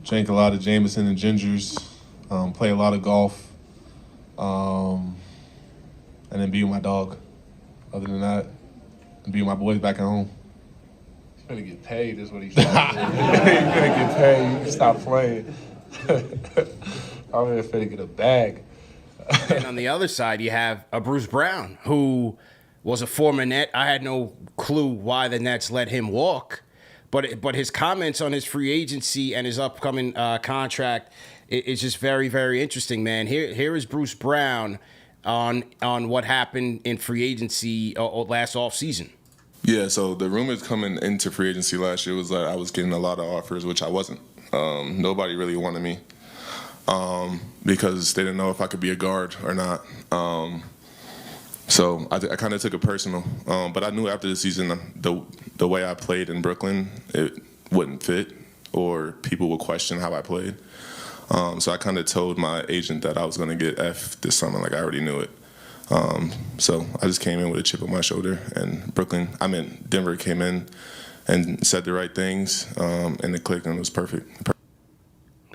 Drink a lot of Jameson and Gingers. Play a lot of golf. And then be with my dog. Other than that, and be with my boys back at home. He's gonna get paid, is what he's saying. He's gonna get paid. You can stop playing. I'm here finna get a bag. And on the other side, you have a Bruce Brown, who was a former Net. I had no clue why the Nets let him walk, but his comments on his free agency and his upcoming contract is just very, very interesting, man. Here is Bruce Brown on what happened in free agency last offseason. Yeah, so the rumors coming into free agency last year was that I was getting a lot of offers, which I wasn't. Nobody really wanted me because they didn't know if I could be a guard or not. So I kind of took it personal. But I knew after the season, the way I played in Brooklyn, it wouldn't fit, or people would question how I played. So I kind of told my agent that I was going to get F this summer, like I already knew it. So I just came in with a chip on my shoulder, and Denver came in and said the right things, and it clicked, and it was perfect.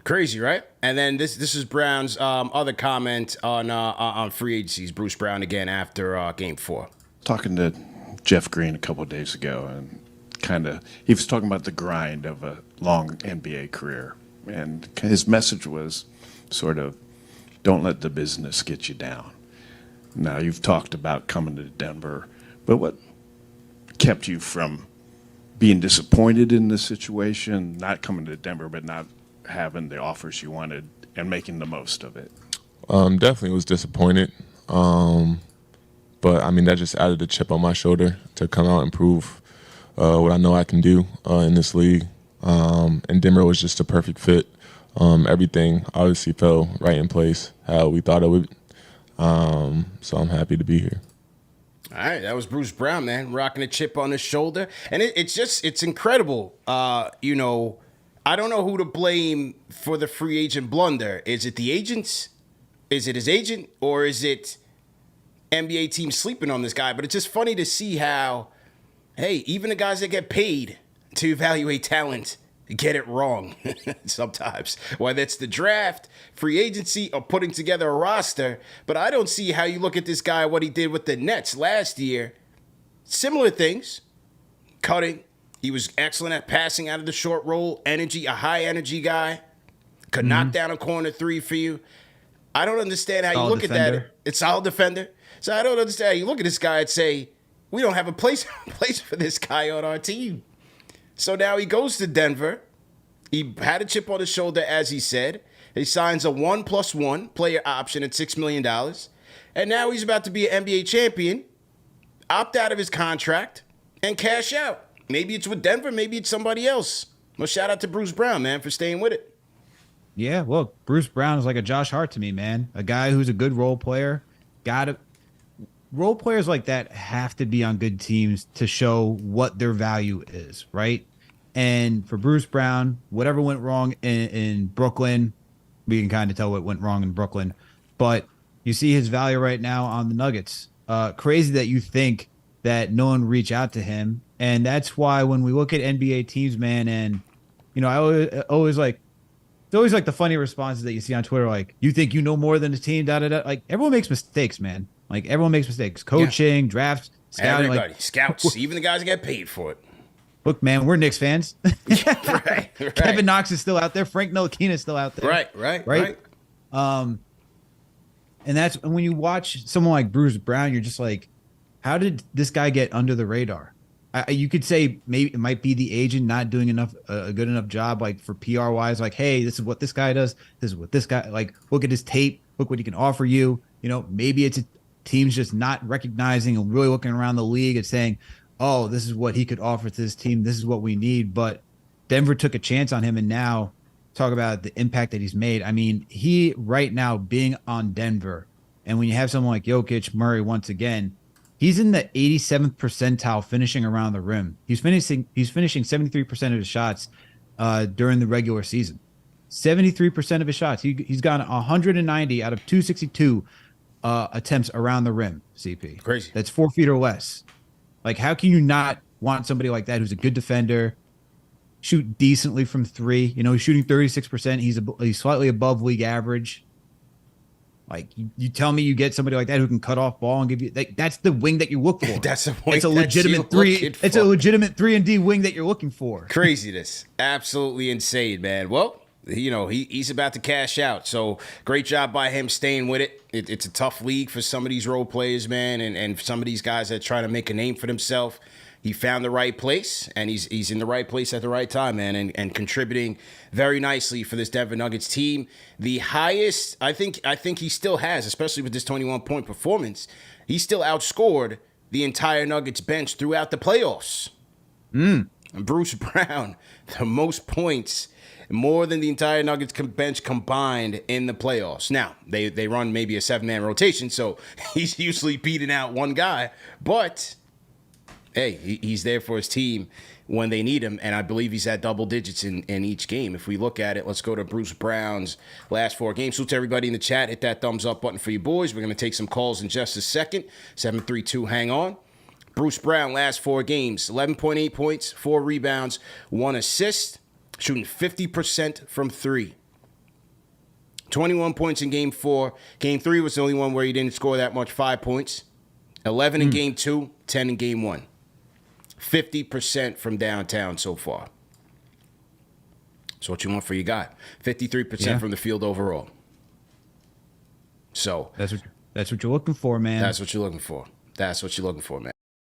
Crazy, right? And then this is Brown's other comment on free agencies. Bruce Brown again after Game 4. Talking to Jeff Green a couple of days ago, and he was talking about the grind of a long NBA career, and his message was sort of, don't let the business get you down. Now, you've talked about coming to Denver, but what kept you from being disappointed in this situation, not coming to Denver, but not having the offers you wanted and making the most of it? Definitely was disappointed. But, that just added a chip on my shoulder to come out and prove what I know I can do in this league. And Denver was just a perfect fit. Everything obviously fell right in place how we thought it would. So I'm happy to be here. All right, that was Bruce Brown, man, rocking a chip on his shoulder. And it's incredible. I don't know who to blame for the free agent blunder. Is it the agents? Is it his agent? Or is it NBA teams sleeping on this guy? But it's just funny to see how, hey, even the guys that get paid to evaluate talent get it wrong sometimes. Whether it's the draft, free agency, or putting together a roster. But I don't see how you look at this guy, what he did with the Nets last year. Similar things. Cutting. He was excellent at passing out of the short roll. Energy, a high energy guy. Could knock down a corner three for you. I don't understand how you look at that. It's solid defender. So I don't understand how you look at this guy and say, we don't have a place for this guy on our team. So now he goes to Denver. He had a chip on his shoulder, as he said. He signs a 1+1 player option at $6 million. And now he's about to be an NBA champion, opt out of his contract, and cash out. Maybe it's with Denver. Maybe it's somebody else. Well, shout out to Bruce Brown, man, for staying with it. Yeah, well, Bruce Brown is like a Josh Hart to me, man. A guy who's a good role player. Role players like that have to be on good teams to show what their value is, right? And for Bruce Brown, whatever went wrong in Brooklyn, we can kind of tell what went wrong in Brooklyn. But you see his value right now on the Nuggets. Crazy that you think that no one reach out to him. And that's why when we look at NBA teams, man, and, I always like, it's always like the funny responses that you see on Twitter, like, you think you know more than the team, da-da-da. Like, everyone makes mistakes, man. Like, everyone makes mistakes. Coaching, drafts, scouting. Everybody. Scouts. Even the guys that get paid for it. Look, man, we're Knicks fans. Right. Kevin Knox is still out there. Frank Ntilikina is still out there. Right. And that's when you watch someone like Bruce Brown, you're just like, how did this guy get under the radar? You could say maybe it might be the agent not doing a good enough job, like for PR wise, like, hey, this is what this guy does. This is what this guy, like, look at his tape. Look what he can offer you. Maybe it's teams just not recognizing and really looking around the league and saying, oh, this is what he could offer to this team. This is what we need. But Denver took a chance on him, and now talk about the impact that he's made. I mean, he right now being on Denver, and when you have someone like Jokic, Murray once again, he's in the 87th percentile finishing around the rim. He's finishing 73% of his shots during the regular season. 73% of his shots. He's gotten 190 out of 262 attempts around the rim, CP. Crazy. That's 4 feet or less. Like, how can you not want somebody like that who's a good defender, shoot decently from three. You know, he's shooting 36%. He's slightly above league average. Like you tell me you get somebody like that who can cut off ball and give you that's the wing that you look for. That's the wing it's a that legitimate you're three. looking It's for. a legitimate 3-and-D wing that you're looking for. Craziness. Absolutely insane, man. Well, you know, he's about to cash out. So great job by him staying with it. It's a tough league for some of these role players, man, and some of these guys that try to make a name for themselves. He found the right place, and he's in the right place at the right time, man, and contributing very nicely for this Denver Nuggets team. The highest, I think he still has, especially with this 21-point performance, he still outscored the entire Nuggets bench throughout the playoffs. And Bruce Brown, the most points, more than the entire Nuggets bench combined in the playoffs. Now, they run maybe a 7-man rotation, so he's usually beating out one guy, but hey, he's there for his team when they need him, and I believe he's at double digits in each game. If we look at it, let's go to Bruce Brown's last 4 games. Salute to everybody in the chat. Hit that thumbs up button for you boys. We're going to take some calls in just a second. 732, hang on. Bruce Brown, last 4 games, 11.8 points, 4 rebounds, 1 assist, shooting 50% from 3. 21 points in game 4. Game 3 was the only one where he didn't score that much, 5 points. 11 in game 2, 10 in game 1. 50% from downtown so far. So what you want for your guy. 53% from the field overall. So That's what you're looking for, man. that's what you're looking for. That's what you're looking for, man.